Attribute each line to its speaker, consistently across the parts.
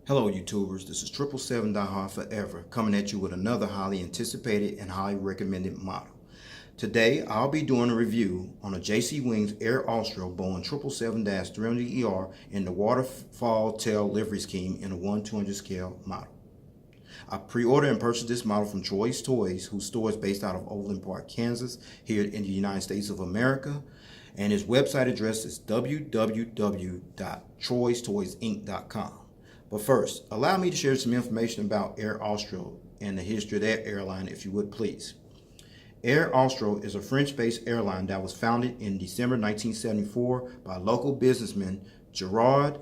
Speaker 1: Hello YouTubers, this is 777 Forever coming at you with another highly anticipated and highly recommended model. Today I'll be doing a review on a JC Wings Air Austral Boeing 777-300ER in the Waterfall tail livery scheme in a 1/200 scale model. I pre-ordered and purchased this model from Troy's Toys, whose store is based out of Overland Park, Kansas, here in the United States of America, and his website address is www.troystoysinc.com. But first, allow me to share some information about Air Austral and the history of that airline, if you would please. Air Austral is a French-based airline that was founded in December 1974 by local businessman Gerard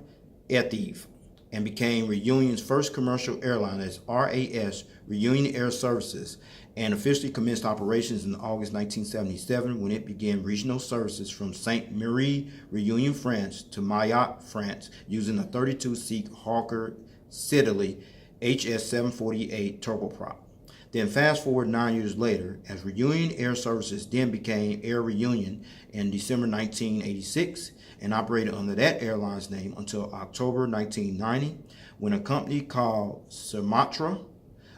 Speaker 1: Etieve and became Reunion's first commercial airline as RAS, Reunion Air Services, and officially commenced operations in August 1977 when it began regional services from Saint-Méry, Reunion, France to Mayotte, France, using a 32-seat Hawker Siddeley HS-748 turboprop. Then fast forward 9 years later, as Reunion Air Services then became Air Reunion in December 1986 and operated under that airline's name until October 1990, when a company called Sumatra,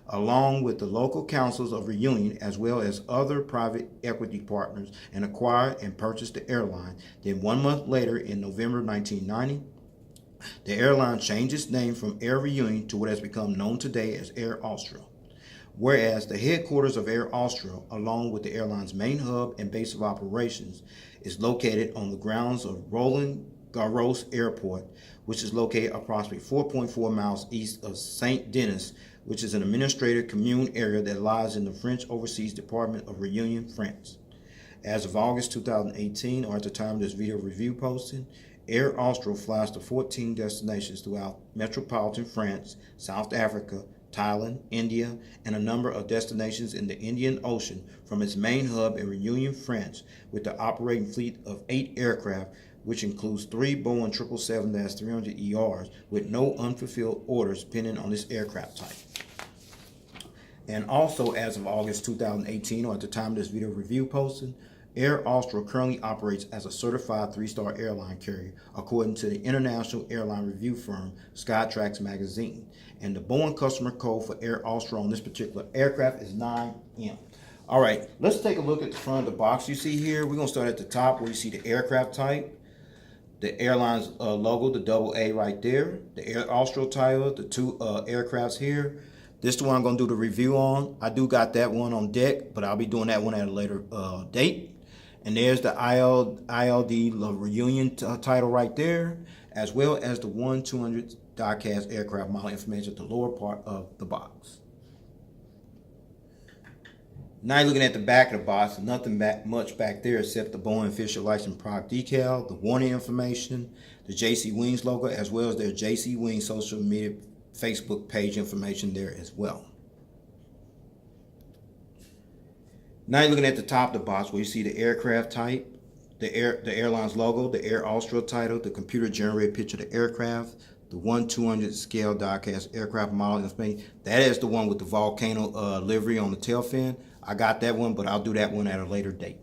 Speaker 1: along with the local councils of Reunion as well as other private equity partners, and acquired and purchased the airline. Then 1 month later, in November 1990, the airline changed its name from Air Reunion to what has become known today as Air Austral. Whereas the headquarters of Air Austral, along with the airline's main hub and base of operations, is located on the grounds of Roland Garros Airport, which is located approximately 4.4 miles east of Saint Denis, which is an administrative commune area that lies in the French Overseas Department of Reunion, France. As of August 2018, or at the time of this video review posting, Air Austral flies to 14 destinations throughout metropolitan France, South Africa, Thailand, India, and a number of destinations in the Indian Ocean from its main hub in Reunion, France, with the operating fleet of 8 aircraft, which includes 3 Boeing 777-300ERs with no unfulfilled orders pending on this aircraft type. And also, as of August 2018, or at the time of this video review posting, Air Austral currently operates as a certified 3-star airline carrier, according to the international airline review firm Skytrax magazine. And the Boeing customer code for Air Austral on this particular aircraft is 9M. All right, let's take a look at the front of the box you see here. We're going to start at the top where you see the aircraft type, the airline's logo, the AA right there, the Air Austral title, the 2 aircrafts here. This is the one I'm going to do the review on. I do got that one on deck, but I'll be doing that one at a later date. And there's the ILD Reunion title right there, as well as the 1/200 die-cast aircraft model information at the lower part of the box. Now you're looking at the back of the box, nothing much back there except the Boeing official licensed product decal, the warning information, the JC Wings logo, as well as their JC Wings social media Facebook page information there as well. Now you're looking at the top of the box where you see the aircraft type, the airline's logo, the Air Austral title, the computer generated picture of the aircraft, the 1/200 scale die-cast aircraft model information. That is the one with the volcano livery on the tail fin. I got that one, but I'll do that one at a later date.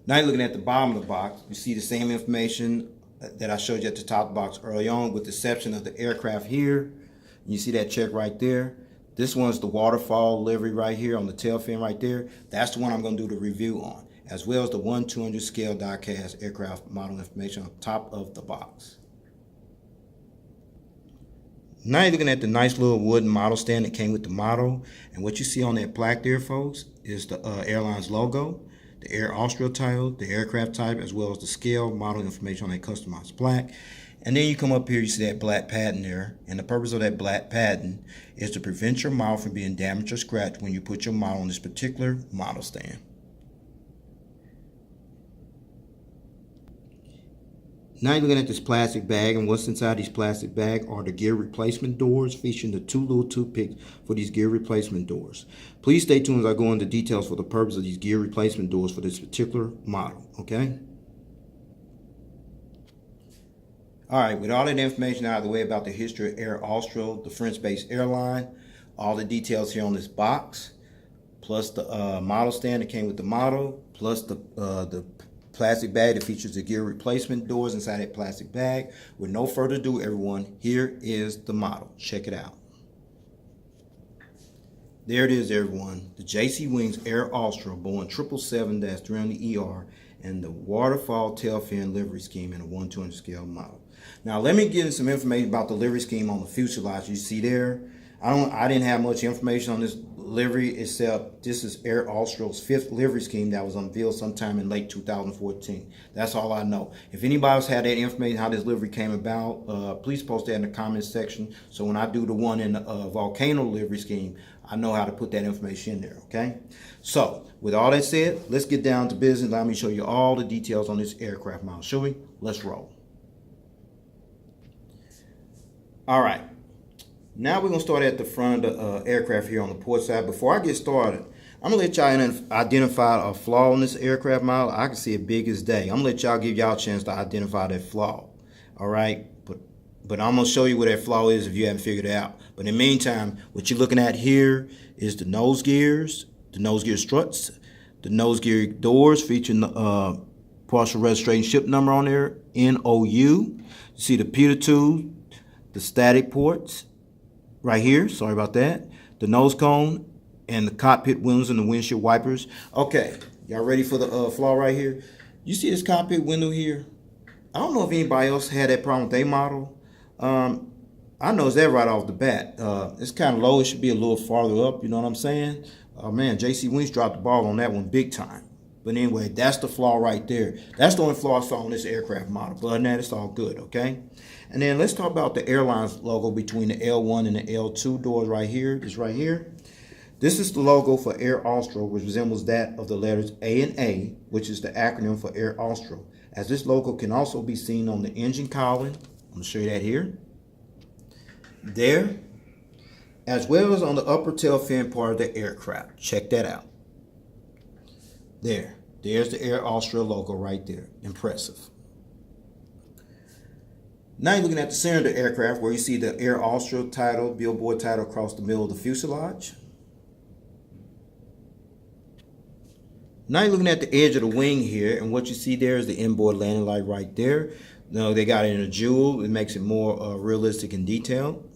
Speaker 1: Now you're looking at the bottom of the box. You see the same information that I showed you at the top of the box early on, with the exception of the aircraft here. You see that check right there. This one's the Waterfall livery right here on the tail fin right there. That's the one I'm going to do the review on, as well as the 1/200 scale die-cast aircraft model information on top of the box. Now you're looking at the nice little wooden model stand that came with the model. And what you see on that plaque there, folks, is the airline's logo, the Air Austral title, the aircraft type, as well as the scale model information on that customized plaque. And then you come up here, you see that black padding there. And the purpose of that black padding is to prevent your model from being damaged or scratched when you put your model on this particular model stand. Now you're looking at this plastic bag, and what's inside these plastic bag are the gear replacement doors, featuring the 2 little toothpicks for these gear replacement doors. Please stay tuned as I go into details for the purpose of these gear replacement doors for this particular model, okay? All right, with all that information out of the way about the history of Air Austral, the French-based airline, all the details here on this box, plus the model stand that came with the model, plus the plastic bag that features the gear replacement doors inside that plastic bag. With no further ado, everyone, here is the model. Check it out. There it is, everyone. The JC Wings Air Austral Boeing 777-300ER and the Waterfall Tailfin livery scheme in a 1/200 scale model. Now, let me give you some information about the livery scheme on the fuselage. You see there, I didn't have much information on this livery except this is Air Austral's 5th livery scheme that was unveiled sometime in late 2014. That's all I know. If anybody else had that information, how this livery came about, please post that in the comments section. So when I do the one in the Volcano livery scheme, I know how to put that information in there, okay? So, with all that said, let's get down to business. Let me show you all the details on this aircraft model. Shall we? Let's roll. All right. Now we're going to start at the front of the aircraft here on the port side. Before I get started, I'm going to let y'all identify a flaw in this aircraft model. I can see it big as day. I'm going to let y'all give y'all a chance to identify that flaw, all right? But I'm going to show you what that flaw is if you haven't figured it out. But in the meantime, what you're looking at here is the nose gears, the nose gear struts, the nose gear doors featuring the partial registration ship number on there, NOU. You see the pitot tube, the static ports right here. Sorry about that. The nose cone and the cockpit windows and the windshield wipers. Okay, y'all ready for the flaw right here? You see this cockpit window here? I don't know if anybody else had that problem with their model. I noticed that right off the bat. It's kind of low. It should be a little farther up. You know what I'm saying? Man, JC Wings dropped the ball on that one big time. But anyway, that's the flaw right there. That's the only flaw I saw on this aircraft model. But other than that, it's all good, okay? And then let's talk about the airline's logo between the L1 and the L2 doors right here. This right here. This is the logo for Air Austral, which resembles that of the letters A and A, which is the acronym for Air Austral. As this logo can also be seen on the engine cowling. I'm going to show you that here. There. As well as on the upper tail fin part of the aircraft. Check that out. There. There's the Air Austral logo right there. Impressive. Now you're looking at the center of the aircraft where you see the Air Austral title, billboard title across the middle of the fuselage. Now you're looking at the edge of the wing here, and what you see there is the inboard landing light right there. Now they got it in a jewel. It makes it more realistic and detailed.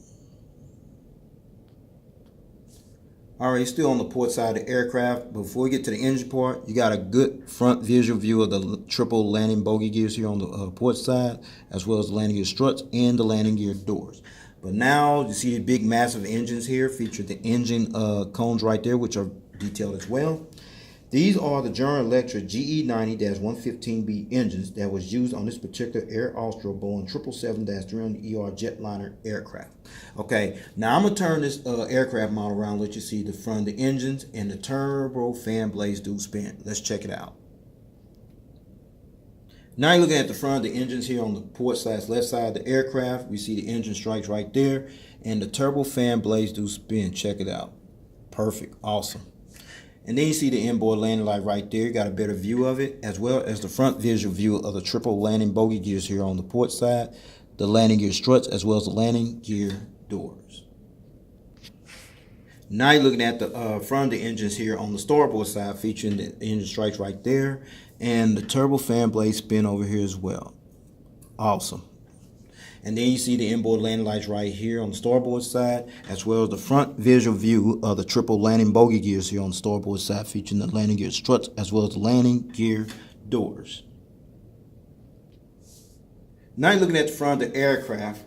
Speaker 1: Alright, still on the port side of the aircraft. Before we get to the engine part, you got a good front visual view of the triple landing bogey gears here on the port side, as well as the landing gear struts and the landing gear doors. But now you see the big massive engines here, feature the engine cones right there, which are detailed as well. These are the General Electric GE90-115B engines that was used on this particular Air Austral Boeing 777-300ER Jetliner aircraft. Okay, now I'm going to turn this aircraft model around and let you see the front of the engines and the turbo fan blades do spin. Let's check it out. Now you're looking at the front of the engines here on the port side, left side of the aircraft. We see the engine strikes right there and the turbo fan blades do spin. Check it out. Perfect. Awesome. And then you see the inboard landing light right there. You got a better view of it, as well as the front visual view of the triple landing bogey gears here on the port side, the landing gear struts, as well as the landing gear doors. Now you're looking at the front of the engines here on the starboard side, featuring the engine strikes right there, and the turbo fan blade spin over here as well. Awesome. And then you see the inboard landing lights right here on the starboard side, as well as the front visual view of the triple landing bogey gears here on the starboard side, featuring the landing gear struts, as well as the landing gear doors. Now you're looking at the front of the aircraft,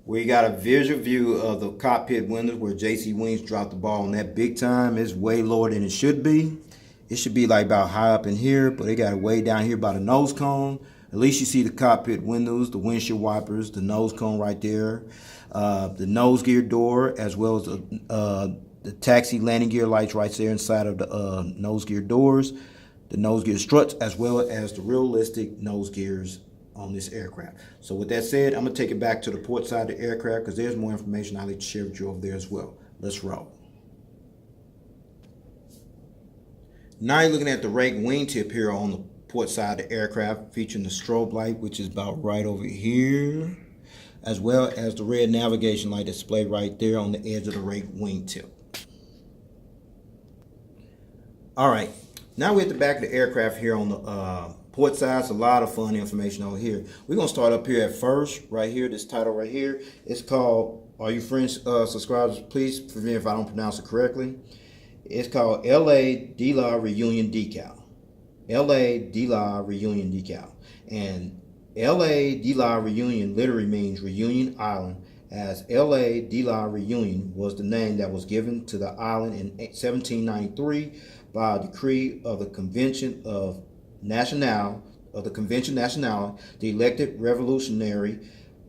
Speaker 1: where you got a visual view of the cockpit windows, where JC Wings dropped the ball on that big time. It's way lower than it should be. It should be like about high up in here, but they got it way down here by the nose cone. At least you see the cockpit windows, the windshield wipers, the nose cone right there, the nose gear door, as well as the taxi landing gear lights right there inside of the nose gear doors, the nose gear struts, as well as the realistic nose gears on this aircraft. So with that said, I'm going to take it back to the port side of the aircraft because there's more information I'd like to share with you over there as well. Let's roll. Now you're looking at the rake wingtip here on the port side of the aircraft, featuring the strobe light, which is about right over here, as well as the red navigation light displayed right there on the edge of the rake wingtip. All right, now we're at the back of the aircraft here on the Port side's a lot of fun information over here. We're going to start up here at first, right here, this title right here. It's called, are you French subscribers? Please forgive me if I don't pronounce it correctly. It's called LA de la Reunion Decal. LA de la Reunion Decal. And LA de la Reunion literally means Reunion Island, as LA de la Reunion was the name that was given to the island in 1793 by a decree of the Convention of Nationale, the elected revolutionary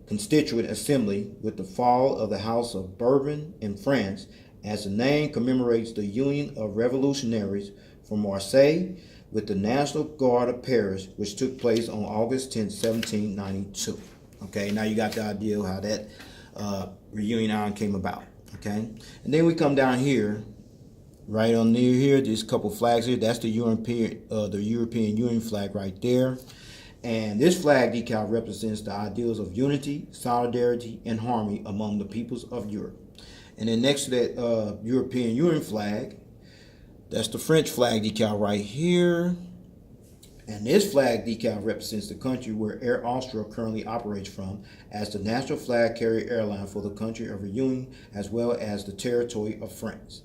Speaker 1: constituent assembly with the fall of the House of Bourbon in France, as the name commemorates the union of revolutionaries from Marseille with the National Guard of Paris, which took place on August 10, 1792. Okay, now you got the idea of how that Reunion Island came about. Okay, and then we come down here, right on near here, there's a couple flags here. That's the European Union flag right there. And this flag decal represents the ideals of unity, solidarity, and harmony among the peoples of Europe. And then next to that European Union flag, that's the French flag decal right here. And this flag decal represents the country where Air Austral currently operates from as the national flag carrier airline for the country of Reunion, as well as the territory of France.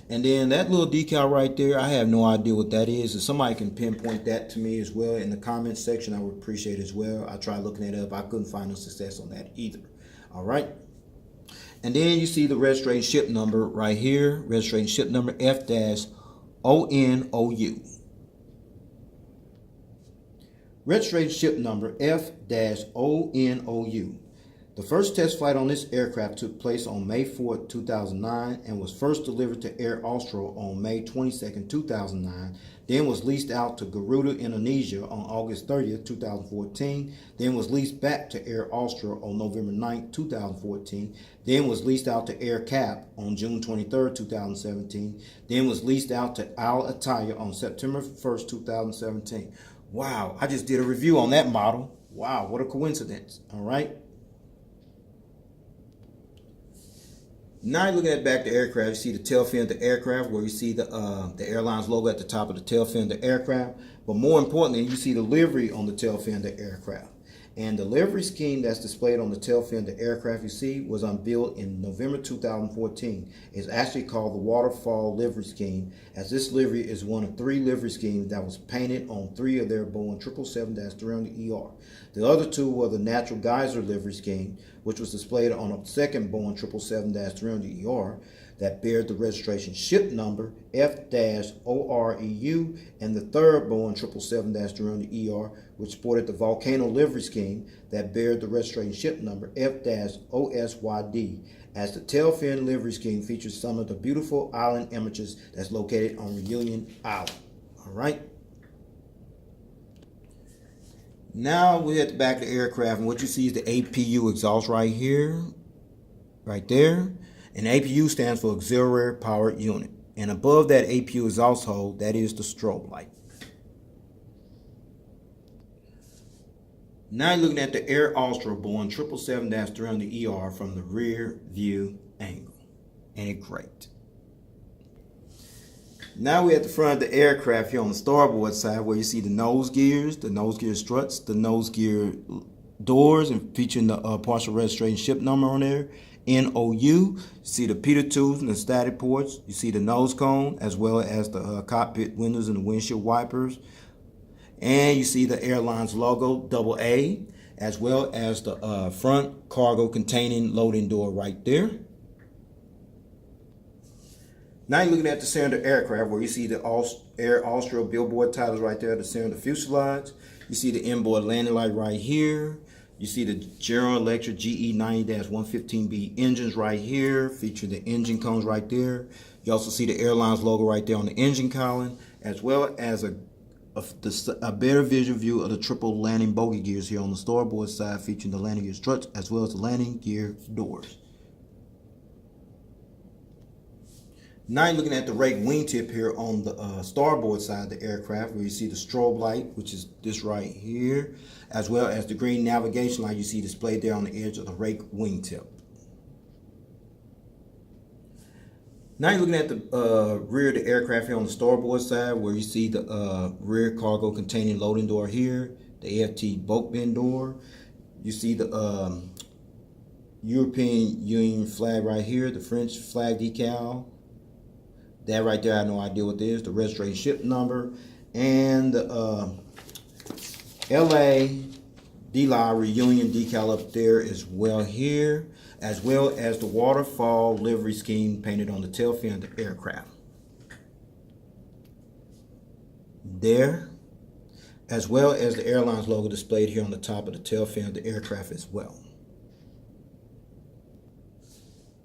Speaker 1: And then that little decal right there, I have no idea what that is. If somebody can pinpoint that to me as well in the comments section, I would appreciate it as well. I tried looking it up. I couldn't find no success on that either. All right. And then you see the registration ship number right here. Registration ship number F-ONOU. Registration ship number F-ONOU. The first test flight on this aircraft took place on May 4, 2009 and was first delivered to Air Austral on May 22, 2009, then was leased out to Garuda, Indonesia on August 30, 2014, then was leased back to Air Austral on November 9, 2014, then was leased out to Air Cap on June 23, 2017, then was leased out to Al Attaya on September 1, 2017. Wow, I just did a review on that model. Wow, what a coincidence. All right. Now you're looking at back the aircraft. You see the tail fin of the aircraft, where you see the airline's logo at the top of the tail fin of the aircraft. But more importantly, you see the livery on the tail fin of the aircraft. And the livery scheme that's displayed on the tail fin of the aircraft you see was unveiled in November 2014. It's actually called the Waterfall livery scheme, as this livery is one of 3 livery schemes that was painted on 3 of their Boeing 777-300ER. The other 2 were the natural geyser livery scheme, which was displayed on a second Boeing 777-300ER that bears the registration ship number F-OREU, and the third Boeing 777-300ER, which sported the volcano livery scheme that bears the registration ship number F-OSYD, as the tail fin livery scheme features some of the beautiful island images that's located on Reunion Island. All right. Now we're at the back of the aircraft, and what you see is the APU exhaust right here, right there. And APU stands for Auxiliary Power Unit. And above that APU exhaust hole, that is the strobe light. Now you're looking at the Air Austral Boeing 777-300ER from the rear view angle. And it's great. Now we're at the front of the aircraft here on the starboard side, where you see the nose gears struts, the nose gear doors, and featuring the partial registration ship number on there, NOU. You see the pitot tubes and the static ports. You see the nose cone, as well as the cockpit windows and the windshield wipers. And you see the airline's logo, AA, as well as the front cargo containing loading door right there. Now you're looking at the center of the aircraft, where you see the Air Austral billboard titles right there at the center of the fuselage. You see the inboard landing light right here. You see the General Electric GE 90-115B engines right here, featuring the engine cones right there. You also see the airline's logo right there on the engine cowling, as well as a better visual view of the triple landing bogey gears here on the starboard side, featuring the landing gear struts as well as the landing gear doors. Now you're looking at the rake wingtip here on the starboard side of the aircraft, where you see the strobe light, which is this right here, as well as the green navigation light you see displayed there on the edge of the rake wingtip. Now you're looking at the rear of the aircraft here on the starboard side, where you see the rear cargo containing loading door here, the AFT bulk bin door. You see the European Union flag right here, the French flag decal. That right there, I have no idea what this is. The registration ship number, and the LA Livery Union decal up there as well here, as well as the Waterfall livery scheme painted on the tail fin of the aircraft. There, as well as the airline's logo displayed here on the top of the tail fin of the aircraft as well.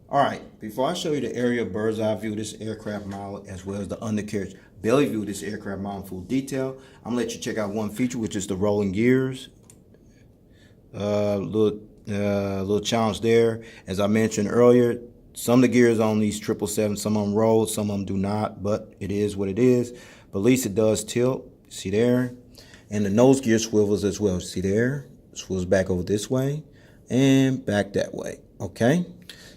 Speaker 1: Alright, before I show you the aerial bird's eye view of this aircraft model, as well as the undercarriage belly view of this aircraft model in full detail, I'm going to let you check out one feature, which is the rolling gears. Little challenge there. As I mentioned earlier, some of the gears on these 777, some of them roll, some of them do not, but it is what it is. But at least it does tilt. See there? And the nose gear swivels as well. See there? Swivels back over this way and back that way. Okay?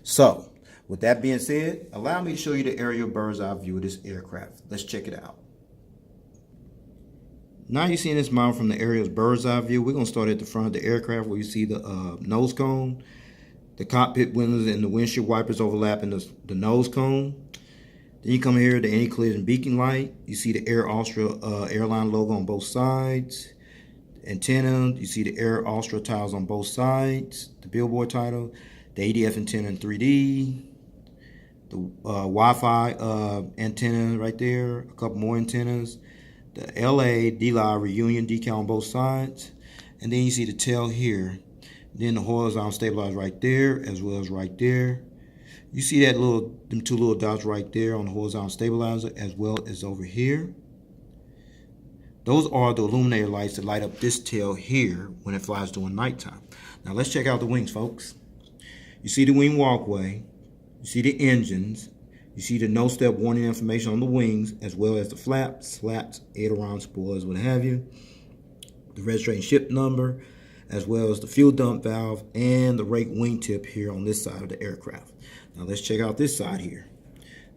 Speaker 1: So, with that being said, allow me to show you the aerial bird's eye view of this aircraft. Let's check it out. Now you're seeing this model from the aerial bird's eye view. We're going to start at the front of the aircraft where you see the nose cone, the cockpit windows and the windshield wipers overlapping the nose cone. Then you come here to the anti-collision beacon light. You see the Air Austral airline logo on both sides. Antenna, you see the Air Austral tiles on both sides. The billboard title. The ADF antenna in 3D, the Wi-Fi antenna right there, a couple more antennas, the LA D-Line reunion decal on both sides, and then you see the tail here. Then the horizontal stabilizer right there, as well as right there. You see that them two little dots right there on the horizontal stabilizer, as well as over here. Those are the illuminator lights that light up this tail here when it flies during nighttime. Now let's check out the wings, folks. You see the wing walkway, you see the engines, you see the no-step warning information on the wings, as well as the flaps, slats, aileron, spoilers, what have you. The registration ship number, as well as the fuel dump valve and the rake wingtip here on this side of the aircraft. Now let's check out this side here.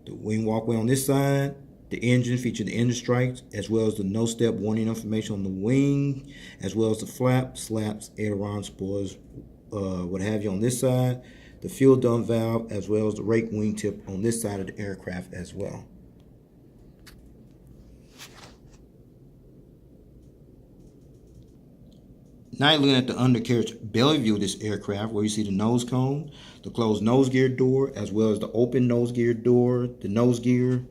Speaker 1: The wing walkway on this side, the engine featuring the engine stripes, as well as the no-step warning information on the wing, as well as the flaps, slats, aileron, spoilers, what have you on this side, the fuel dump valve, as well as the rake wingtip on this side of the aircraft as well. Now you're looking at the undercarriage belly view of this aircraft, where you see the nose cone, the closed nose gear door, as well as the open nose gear door, the nose gear.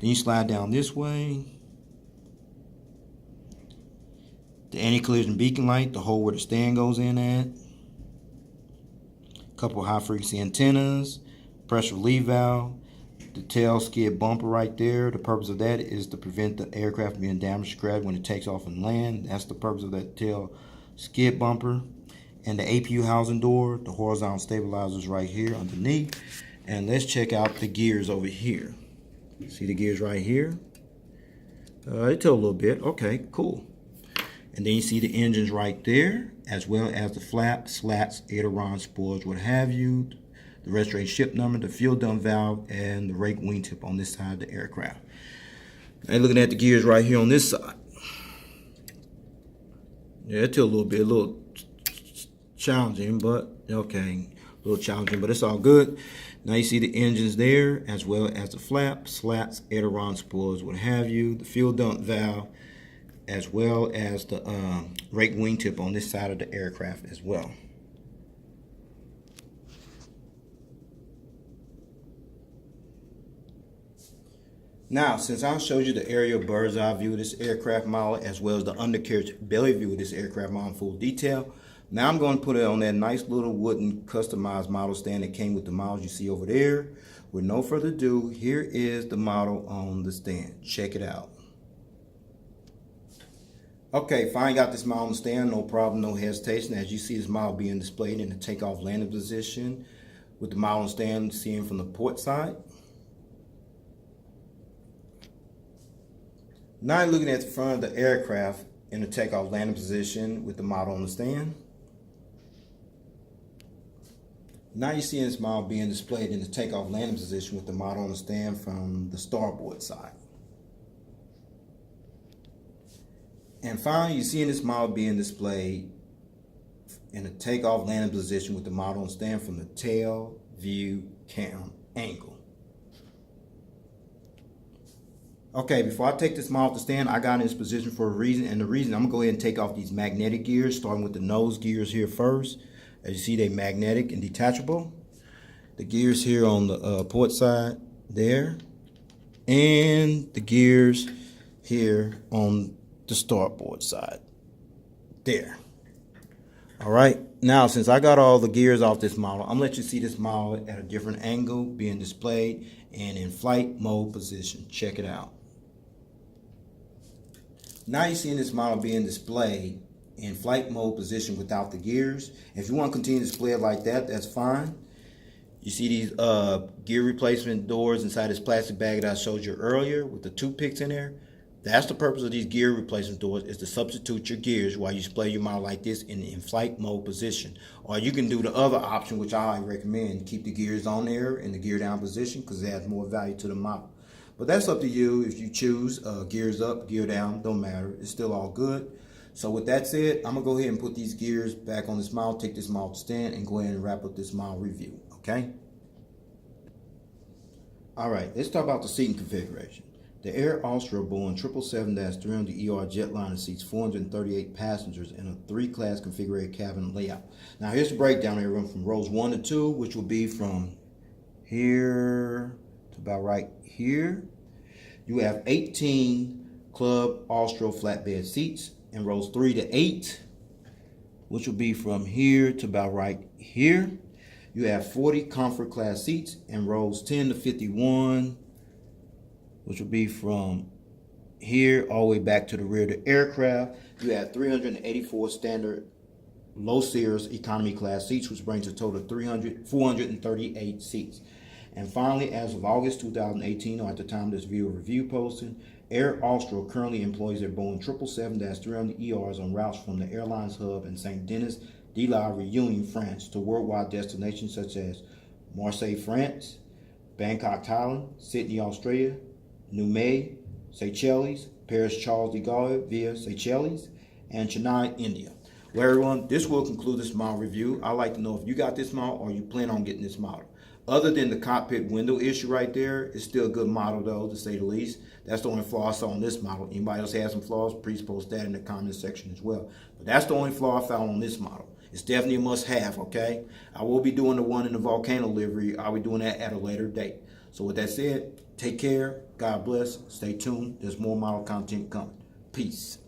Speaker 1: Then you slide down this way. The anti-collision beacon light, the hole where the stand goes in at. Couple high frequency antennas, pressure relief valve, the tail skid bumper right there. The purpose of that is to prevent the aircraft being damaged or crashed when it takes off and land. That's the purpose of that tail skid bumper. And the APU housing door, the horizontal stabilizers right here underneath. And let's check out the gears over here. See the gears right here? They tilt a little bit. Okay, cool. And then you see the engines right there, as well as the flaps, slats, aileron, spoilers, what have you, the registration ship number, the fuel dump valve, and the rake wingtip on this side of the aircraft. And looking at the gears right here on this side. Yeah, it tilt a little bit, a little challenging, but okay, a little challenging, but it's all good. Now you see the engines there, as well as the flaps, slats, aileron, spoilers, what have you, the fuel dump valve, as well as the rake wingtip on this side of the aircraft as well. Now, since I showed you the aerial bird's eye view of this aircraft model, as well as the undercarriage belly view of this aircraft model in full detail, now I'm going to put it on that nice little wooden customized model stand that came with the models you see over there. With no further ado, here is the model on the stand. Check it out. Okay, finally got this model on the stand, no problem, no hesitation. As you see this model being displayed in the takeoff landing position with the model on the stand seen from the port side. Now you're looking at the front of the aircraft in the takeoff landing position with the model on the stand. Now you see this model being displayed in the takeoff landing position with the model on the stand from the starboard side. And finally, you see this model being displayed in the takeoff landing position with the model on the stand from the tail view cam angle. Okay, before I take this model to stand, I got in this position for a reason, and the reason, I'm gonna go ahead and take off these magnetic gears, starting with the nose gears here first. As you see, they're magnetic and detachable. The gears here on the port side there, and the gears here on the starboard side there. All right, now since I got all the gears off this model, I'm gonna let you see this model at a different angle being displayed and in flight mode position. Check it out. Now you're seeing this model being displayed in flight mode position without the gears. If you want to continue to display it like that, that's fine. You see these gear replacement doors inside this plastic bag that I showed you earlier with the toothpicks in there. That's the purpose of these gear replacement doors, is to substitute your gears while you display your model like this in flight mode position. Or you can do the other option, which I highly recommend, keep the gears on there in the gear down position because it adds more value to the model. But that's up to you if you choose gears up, gear down, don't matter. It's still all good. So with that said, I'm gonna go ahead and put these gears back on this model, take this model to stand, and go ahead and wrap up this model review, okay? All right, let's talk about the seating configuration. The Air Austral Boeing 777-300ER Jetliner seats 438 passengers in a 3-class configured cabin layout. Now here's the breakdown everyone from rows 1 to 2, which will be from here to about right here. You have 18 Club Austral flatbed seats in rows 3 to 8, which will be from here to about right here. You have 40 comfort class seats in rows 10 to 51, which will be from here all the way back to the rear of the aircraft. You have 384 standard low Sears economy class seats, which brings a total of 438 seats. And finally, as of August 2018, or at the time of this video review posting, Air Austral currently employs their Boeing 777-300ERs on routes from the airline's hub in St. Denis de la Réunion, France, to worldwide destinations such as Marseille, France, Bangkok, Thailand, Sydney, Australia, Niue, Seychelles, Paris Charles de Gaulle via Seychelles, and Chennai, India. Well, everyone, this will conclude this model review. I'd like to know if you got this model or you plan on getting this model. Other than the cockpit window issue right there, it's still a good model though, to say the least. That's the only flaw I saw on this model. Anybody else has some flaws, please post that in the comment section as well. But that's the only flaw I found on this model. It's definitely a must-have, okay? I will be doing the one in the volcano livery. I'll be doing that at a later date. So with that said, take care, God bless, stay tuned. There's more model content coming. Peace.